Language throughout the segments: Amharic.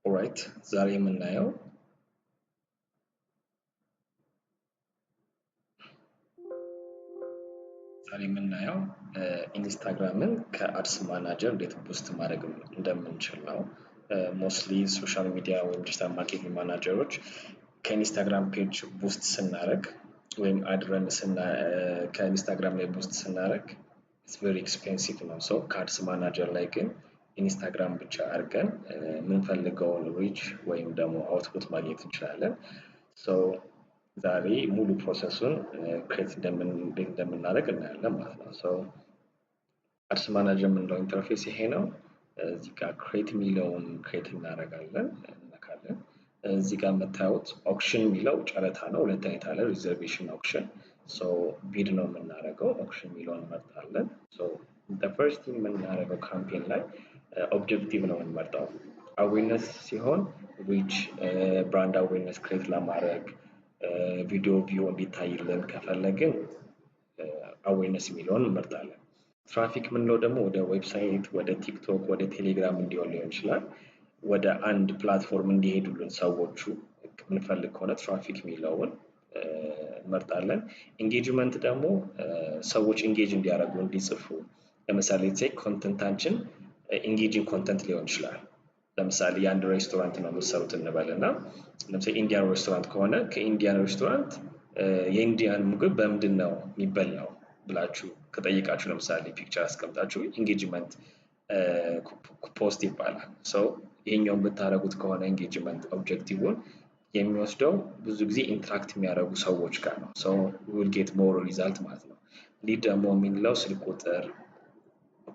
ኦራይት ዛሬ የምናየው ኢንስታግራምን ከአድስ ማናጀር እንዴት ቡስት ማድረግ እንደምንችል ነው። ሞስትሊ ሶሻል ሚዲያ ወይም ዲጂታል ማርኬቲንግ ማናጀሮች ከኢንስታግራም ፔጅ ቡስት ስናደርግ ወይም አድረን ከኢንስታግራም ላይ ቡስት ስናደርግ ኢትስ ቬሪ ኤክስፔንሲቭ ነው። ሶ ከአድስ ማናጀር ላይ ግን ኢንስታግራም ብቻ አድርገን የምንፈልገውን ሪች ወይም ደግሞ አውትፑት ማግኘት እንችላለን። ሶ ዛሬ ሙሉ ፕሮሰሱን ክሬት እንደምናደርግ እናያለን ማለት ነው። ሶ አድስ ማናጀር የምንለው ኢንተርፌስ ይሄ ነው። እዚህ ጋር ክሬት የሚለውን ክሬት እናደርጋለን እንነካለን። እዚህ ጋር የምታዩት ኦክሽን የሚለው ጨረታ ነው። ሁለት አይነት አለ፣ ሪዘርቬሽን ኦክሽን። ሶ ቢድ ነው የምናደርገው፣ ኦክሽን የሚለውን እንመርጣለን። ሶ the first thing የምናደርገው ካምፔን ላይ ኦብጀክቲቭ ነው የምንመርጠው። አዌርነስ ሲሆን ሪች ብራንድ አዌርነስ ክሬት ለማድረግ ቪዲዮ ቪው እንዲታይልን ከፈለግን አዌርነስ የሚለውን እንመርጣለን። ትራፊክ የምንለው ደግሞ ወደ ዌብሳይት፣ ወደ ቲክቶክ፣ ወደ ቴሌግራም እንዲሆን ሊሆን ይችላል። ወደ አንድ ፕላትፎርም እንዲሄዱልን ሰዎቹ የምንፈልግ ከሆነ ትራፊክ የሚለውን እንመርጣለን። ኢንጌጅመንት ደግሞ ሰዎች ኢንጌጅ እንዲያደርጉ እንዲጽፉ፣ ለምሳሌ ኮንተንታችን ኢንጌጂንግ ኮንተንት ሊሆን ይችላል። ለምሳሌ የአንድ ሬስቶራንት ነው የምትሰሩት እንበልና ለምሳሌ ኢንዲያን ሬስቶራንት ከሆነ ከኢንዲያን ሬስቶራንት የኢንዲያን ምግብ በምንድን ነው የሚበላው ብላችሁ ከጠየቃችሁ ለምሳሌ ፒክቸር አስቀምጣችሁ ኢንጌጅመንት ፖስት ይባላል። ሶ ይሄኛውን ብታደርጉት ከሆነ ኢንጌጅመንት ኦብጀክቲቭን የሚወስደው ብዙ ጊዜ ኢንተራክት የሚያደርጉ ሰዎች ጋር ነው። ሶ ዊል ጌት ሞር ሪዛልት ማለት ነው። ሊድ ደግሞ የሚለው ስልክ ቁጥር፣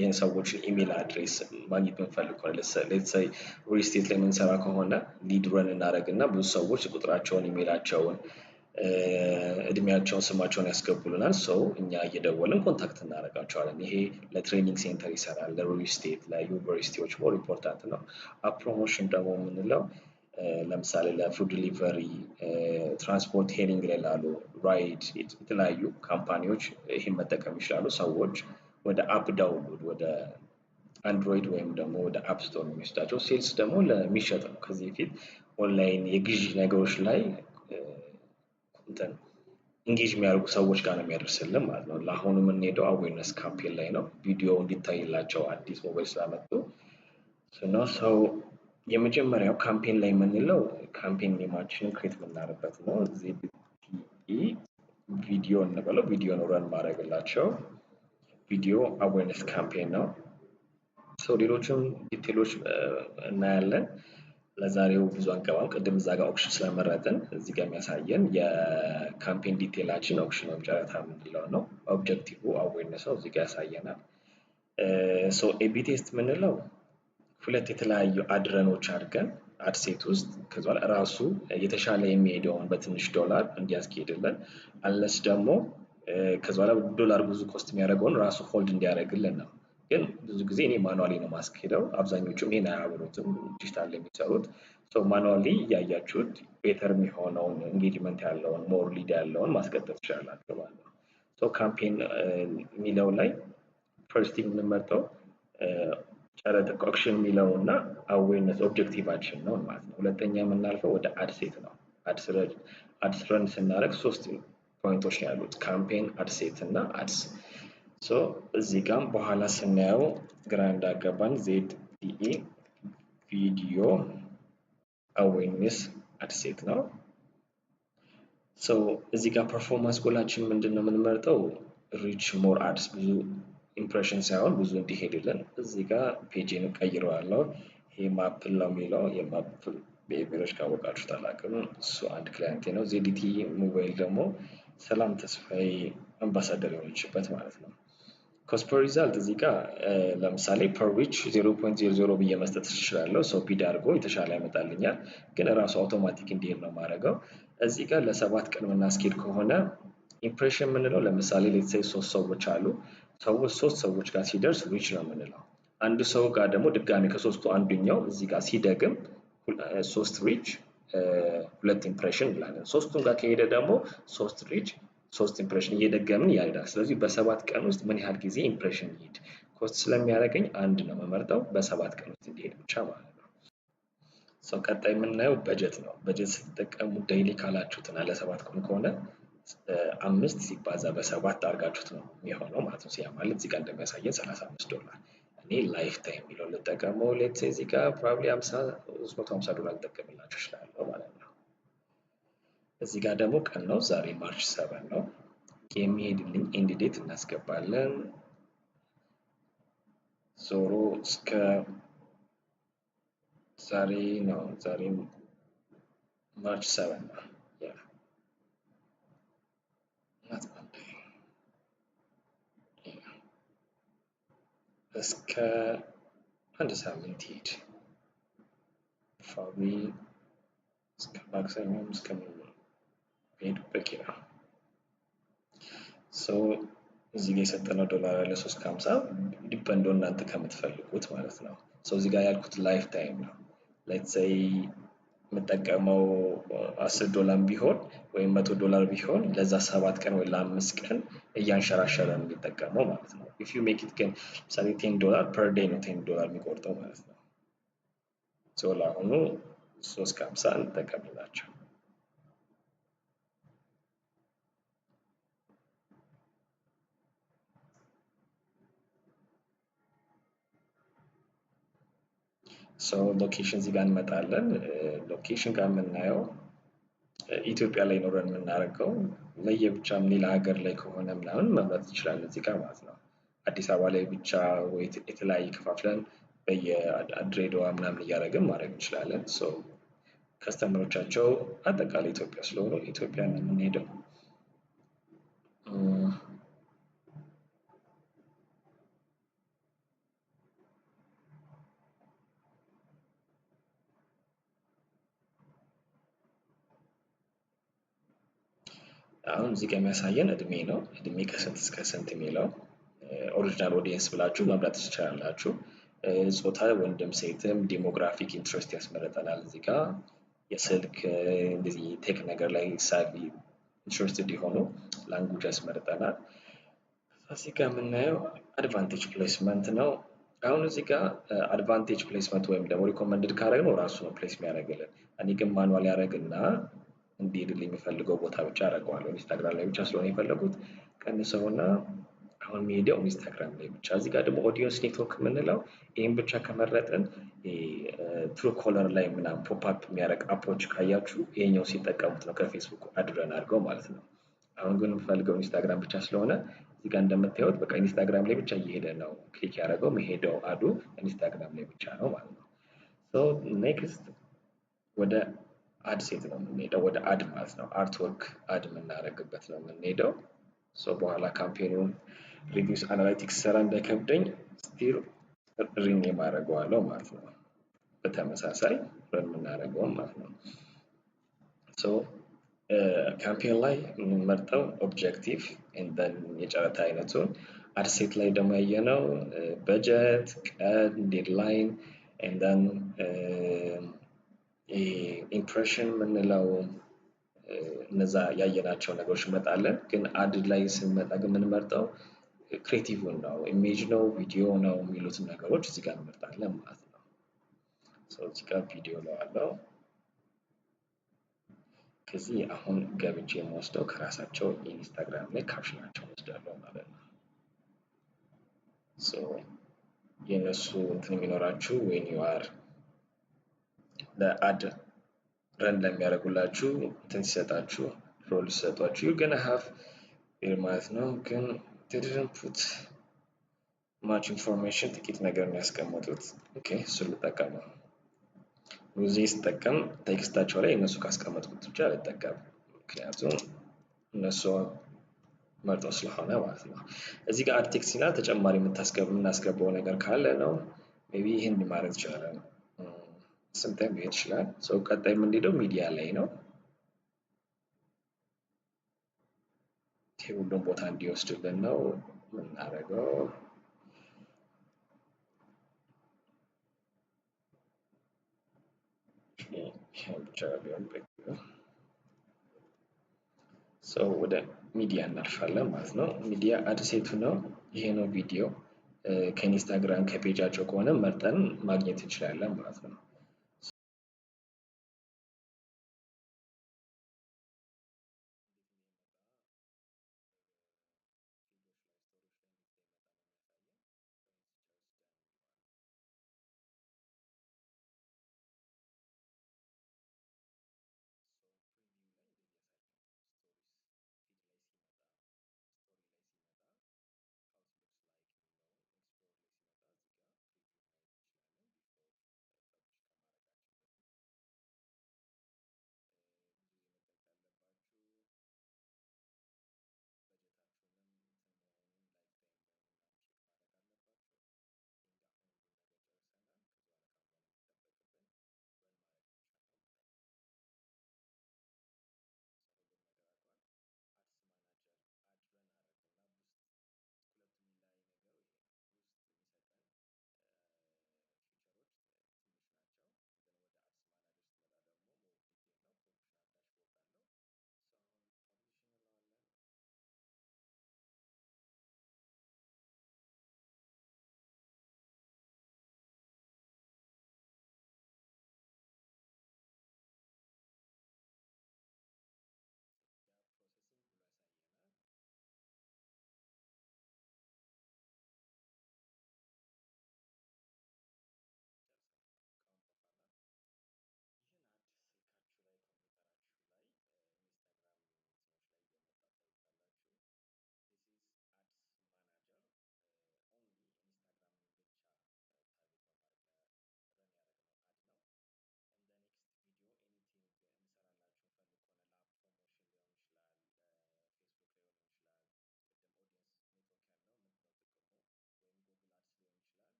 የሰዎችን ኢሜል አድሬስ ማግኘት የምንፈልግ ከሆነ ሌትስ ሴይ ሪል ስቴት ላይ የምንሰራ ከሆነ ሊድ ረን እናደርግና ብዙ ሰዎች ቁጥራቸውን፣ ኢሜላቸውን፣ እድሜያቸውን፣ ስማቸውን ያስገቡልናል። ሰው እኛ እየደወልን ኮንታክት እናደርጋቸዋለን። ይሄ ለትሬኒንግ ሴንተር ይሰራል፣ ለሪል ስቴት፣ ለዩኒቨርሲቲዎች ሞር ኢምፖርታንት ነው። አፕ ፕሮሞሽን ደግሞ የምንለው ለምሳሌ ለፉድ ዲሊቨሪ፣ ትራንስፖርት ሄሊንግ ላይ ላሉ ራይድ የተለያዩ ካምፓኒዎች ይሄን መጠቀም ይችላሉ። ሰዎች ወደ አፕ ዳውንሎድ ወደ አንድሮይድ ወይም ደግሞ ወደ አፕ ስቶር የሚወስዳቸው። ሴልስ ደግሞ ለሚሸጥ ነው። ከዚህ በፊት ኦንላይን የግዢ ነገሮች ላይ ኢንጌጅ የሚያደርጉ ሰዎች ጋር ነው የሚያደርስልን ማለት ነው። ለአሁኑ የምንሄደው አዌርነስ ካምፔን ላይ ነው። ቪዲዮ እንዲታይላቸው አዲስ ሞባይል ስላመጡ ነው። ሰው የመጀመሪያው ካምፔን ላይ የምንለው ካምፔን ኔማችንን ክሬት የምናደርግበት ነው። ዜድፒኢ ቪዲዮ እንበለው፣ ቪዲዮ ነው ረን ማድረግላቸው። ቪዲዮ አዌርነስ ካምፔን ነው። ሰው ሌሎችም ዲቴሎች እናያለን። ለዛሬው ብዙ አንገባም። ቅድም እዛ ጋር ኦክሽን ስለመረጥን እዚህ ጋር የሚያሳየን የካምፔን ዲቴላችን ኦክሽን ወይም ጨረታ የምንለው ነው። ኦብጀክቲቭ አዌርነስ ነው፣ እዚህ ጋር ያሳየናል። ሶ ኤቢ ቴስት የምንለው ሁለት የተለያዩ አድረኖች አድርገን አድሴት ውስጥ ከዛ ራሱ የተሻለ የሚሄደውን በትንሽ ዶላር እንዲያስኬድልን፣ አለስ ደግሞ ከዛ ዶላር ብዙ ኮስት የሚያደርገውን ራሱ ሆልድ እንዲያደርግልን ነው። ግን ብዙ ጊዜ እኔ ማኑዋሊ ነው ማስኬደው። አብዛኞቹም ይሄን አያብሩትም ዲጂታል ላይ የሚሰሩት። ሶ ማኑዋሊ እያያችሁት ቤተር የሚሆነውን ኢንጌጅመንት ያለውን ሞር ሊድ ያለውን ማስቀጠል ትችላላችሁ ማለት ነው። ሶ ካምፔን የሚለው ላይ ፈርስቲንግ የምንመርጠው ጨረታ ኦክሽን የሚለው እና አዌርነስ ኦብጀክቲቫችን ነው ማለት ነው። ሁለተኛ የምናልፈው ወደ አድሴት ነው። አድስ ረን ስናደርግ ሶስት ፖይንቶች ነው ያሉት፣ ካምፔን፣ አድሴት እና አድስ። ሶ እዚህ ጋር በኋላ ስናየው ግራ እንዳገባን ዜድፒኢ ቪዲዮ አዌርነስ አድሴት ነው። ሶ እዚህ ጋር ፐርፎርማንስ ጎላችን ምንድን ነው የምንመርጠው? ሪች ሞር አድስ፣ ብዙ ኢምፕሬሽን ሳይሆን ብዙ እንዲሄድልን። እዚህ ጋር ፔጅን ቀይረዋለሁ። ይሄ ማፕል ነው የሚለው፣ የማፕል ብሔሮች ካወቃችሁ ታላቅም እሱ አንድ ክላይንቴ ነው። ዜዲቲ ሞባይል ደግሞ ሰላም ተስፋዬ አምባሳደር የሆነችበት ማለት ነው። ኮስት ፐር ሪዛልት እዚህ ጋር ለምሳሌ ፐር ሪች 0.00 ብዬ መስጠት እችላለሁ። ሰው ቢድ አድርጎ የተሻለ ያመጣልኛል፣ ግን ራሱ አውቶማቲክ እንዲሄድ ነው የማደርገው። እዚህ ጋር ለ7 ቀን የምናስኬድ ከሆነ ኢምፕሬሽን የምንለው ለምሳሌ ሌትሴይ 3 ሰዎች አሉ። ሰዎች 3 ሰዎች ጋር ሲደርስ ሪች ነው የምንለው። አንድ ሰው ጋር ደግሞ ድጋሚ ከሶስቱ አንዱኛው እዚህ ጋር ሲደግም 3 ሪች 2 ኢምፕሬሽን እንላለን። ሶስቱም ጋር ከሄደ ደግሞ 3 ሪች 3 ኢምፕሬሽን እየደገምን ያሄዳል። ስለዚህ በ7 ቀን ውስጥ ምን ያህል ጊዜ ኢምፕሬሽን ይሄድ ኮስት ስለሚያደርገኝ አንድ ነው የምመርጠው፣ በ7 ቀን ውስጥ እንዲሄድ ብቻ ማለት ነው። ሰው ቀጣይ የምናየው በጀት ነው። በጀት ስትጠቀሙ ዴይሊ ካላችሁትና ለ7 ቀን ከሆነ 5 ሲባዛ በ7 አድርጋችሁት ነው የሚሆነው ማለት ነው። ያ ማለት እዚህ ጋር እንደሚያሳየን $35 እኔ ላይፍ ታይም የሚለውን ልጠቀመው። ሌትስ ሴይ እዚህ ጋር ፕሮባብሊ $350 ልጠቀምላችሁ እችላለሁ ማለት ነው። እዚህ ጋር ደግሞ ቀን ነው። ዛሬ ማርች 7 ነው። የሚሄድልኝ ኤንድ ዴት እናስገባለን። ዞሮ እስከ ዛሬ ነው። ዛሬ ማርች 7 ነው። እስከ አንድ ሳምንት ይሄድ ፕሮባብሊ እስከ ማክሰኞም እስከሚሄድ በቂ ነው። እዚህ ጋር የሰጠነው ዶላር አለ 350 ዲፐንድ እናንተ ከምትፈልጉት ማለት ነው። እዚህ ጋር ያልኩት ላይፍ ታይም ነው። ሌትስ ሴይ የምጠቀመው $10 ቢሆን ወይም $100 ቢሆን ለዛ 7 ቀን ወይ ለ5 ቀን እያንሸራሸረ ነው የሚጠቀመው ማለት ነው። ኢፍ ዩ ሜክ ኢት ግን ለምሳሌ $10 ፐር ዴይ ነው $10 የሚቆርጠው ማለት ነው። ለአሁኑ 350 እንጠቀምላቸው። ሎኬሽን እዚህ ጋር እንመጣለን። ሎኬሽን ጋር የምናየው ኢትዮጵያ ላይ ኖረን የምናደርገው ለየብቻም ሌላ ሀገር ላይ ከሆነ ምናምን መምረጥ እንችላለን እዚህ ጋር ማለት ነው። አዲስ አበባ ላይ ብቻ ወይ የተለያየ ከፋፍለን በየድሬዳዋ ምናምን እያደረግን ማድረግ እንችላለን። ከስተመሮቻቸው አጠቃላይ ኢትዮጵያ ስለሆኑ ኢትዮጵያ ነው የምንሄደው። አሁን እዚህ ጋር የሚያሳየን እድሜ ነው። እድሜ ከስንት እስከ ስንት የሚለው ኦሪጂናል ኦዲየንስ ብላችሁ መምረጥ ትችላላችሁ። ጾታ ወንድም ሴትም፣ ዴሞግራፊክ ኢንትረስት ያስመረጠናል። እዚህ ጋር የስልክ እንደዚህ ቴክ ነገር ላይ ሳቢ ኢንትረስትድ የሆኑ ላንጉጅ ያስመርጠናል። እዚህ ጋር የምናየው አድቫንቴጅ ፕሌስመንት ነው። አሁን እዚህ ጋር አድቫንቴጅ ፕሌስመንት ወይም ደግሞ ሪኮመንድድ ካደረግነው ራሱ ነው ፕሌስ የሚያደርግልን። እኔ ግን ማኑዋል ያደርግና እንዲሄድልኝ የሚፈልገው ቦታ ብቻ አደርገዋለሁ። ኢንስታግራም ላይ ብቻ ስለሆነ የፈለጉት ቀንሰውና አሁን የሚሄደው ኢንስታግራም ላይ ብቻ። እዚህ ጋር ደግሞ ኦዲየንስ ኔትወርክ የምንለው ይህን ብቻ ከመረጥን ትሩ ኮለር ላይ ምናምን ፖፕ አፕ የሚያደርግ አፕሮች ካያችሁ ይሄኛው ሲጠቀሙት ነው ከፌስቡክ አድረን አድርገው ማለት ነው። አሁን ግን የምፈልገው ኢንስታግራም ብቻ ስለሆነ እዚህ ጋር እንደምታዩት በቃ ኢንስታግራም ላይ ብቻ እየሄደ ነው። ክሊክ ያደረገው መሄደው አዱ ኢንስታግራም ላይ ብቻ ነው ማለት ነው። ኔክስት ወደ አድ ሴት ነው የምንሄደው። ወደ አድ ማለት ነው አርትወርክ አድ የምናደርግበት ነው የምንሄደው። በኋላ ካምፔኑን ሪቪውስ አናላይቲክስ ስራ እንዳይከብደኝ ስቲል ሪኔም አደርገዋለሁ ማለት ነው። በተመሳሳይ ረን የምናደርገው ማለት ነው። ካምፔን ላይ የምንመርጠው ኦብጀክቲቭ ኤንደን የጨረታ አይነቱን፣ አድ ሴት ላይ ደግሞ ያየነው በጀት፣ ቀን፣ ዴድላይን ኤንደን ኢምፕሬሽን የምንለው እነዛ ያየናቸው ነገሮች እንመጣለን። ግን አድ ላይ ስንመጣ ግን የምንመርጠው ክሬቲቭን ነው፣ ኢሜጅ ነው፣ ቪዲዮ ነው የሚሉትን ነገሮች እዚህ ጋር እንመርጣለን ማለት ነው። እዚህ ጋር ቪዲዮ ነው አለው። ከዚህ አሁን ገብቼ የምወስደው ከራሳቸው ኢንስታግራም ላይ ካፕሽናቸውን ወስዳለሁ ማለት ነው። የእነሱ እንትን የሚኖራችሁ ወይን ዩ አር ለአድ ረን ለሚያደርጉላችሁ እንትን ሲሰጣችሁ ሮል ሲሰጧችሁ ዩ ገና ሃቭ ማለት ነው። ግን ዲድንት ፑት ማች ኢንፎርሜሽን ጥቂት ነገር ነው ያስቀመጡት። ኦኬ እሱን ልጠቀመው። ብዙ ስጠቀም ቴክስታቸው ላይ እነሱ ካስቀመጡት ብቻ አልጠቀም፣ ምክንያቱም እነሱ መርጦ ስለሆነ ማለት ነው። እዚህ ጋር አድ ቴክስት ይላል። ተጨማሪ የምናስገባው ነገር ካለ ነው። ሜቢ ይህን ማድረግ ይችላል። ስንታይም ሊሄድ ይችላል። ቀጣይ የምንሄደው ሚዲያ ላይ ነው። ሁሉም ቦታ እንዲወስድልን ነው የምናደርገው። ብቻ ቢሆን ወደ ሚዲያ እናልፋለን ማለት ነው። ሚዲያ አድ ሴቱ ነው። ይሄ ነው ቪዲዮ። ከኢንስታግራም ከፔጃቸው ከሆነ መርጠን ማግኘት እንችላለን ማለት ነው።